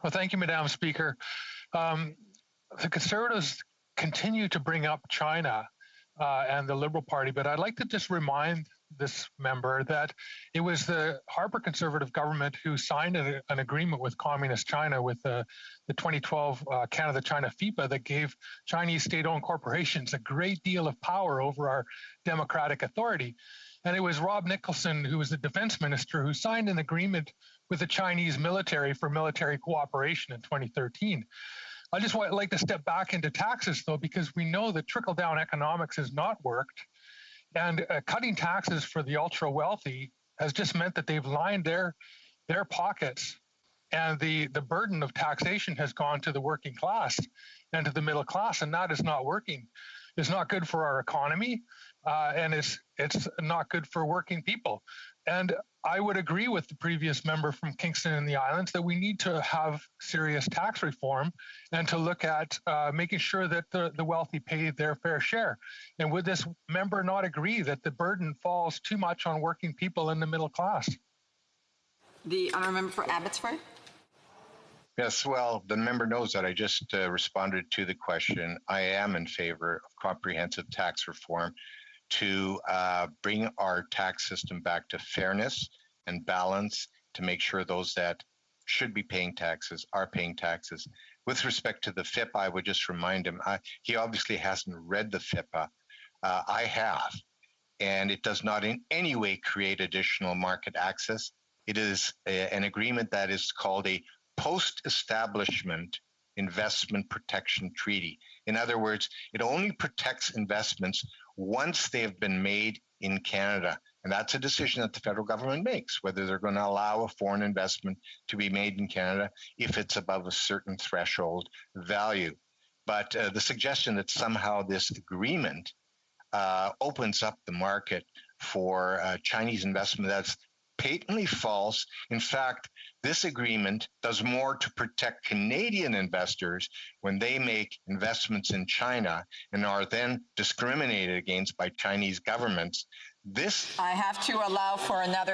Well, thank you, Madam Speaker. The Conservatives continue to bring up China and the Liberal Party, but I'd like to just remind this member that it was the Harper Conservative government who signed an agreement with Communist China with the 2012 Canada-China FIPA that gave Chinese state-owned corporations a great deal of power over our democratic authority. And it was Rob Nicholson, who was the defense minister, who signed an agreement with the Chinese military for military cooperation in 2013. I just like to step back into taxes, though, because we know that trickle-down economics has not worked. And cutting taxes for the ultra-wealthy has just meant that they've lined their pockets, and the burden of taxation has gone to the working class and to the middle class, and that is not working. It's not good for our economy, and it's not good for working people. And I would agree with the previous member from Kingston and the Islands that we need to have serious tax reform and to look at making sure that the wealthy pay their fair share. And would this member not agree that the burden falls too much on working people in the middle class? The honourable member for Abbotsford. Yes, well, the member knows that I just responded to the question. I am in favor of comprehensive tax reform to bring our tax system back to fairness and balance, to make sure those that should be paying taxes are paying taxes. With respect to the FIPA, I would just remind him, he obviously hasn't read the FIPA. I have, and it does not in any way create additional market access. It is an agreement that is called a post-establishment investment protection treaty. In other words, it only protects investments once they have been made in Canada. And that's a decision that the federal government makes, whether they're going to allow a foreign investment to be made in Canada if it's above a certain threshold value. But the suggestion that somehow this agreement opens up the market for Chinese investment, that's patently false. In fact, this agreement does more to protect Canadian investors when they make investments in China and are then discriminated against by Chinese governments. I have to allow for another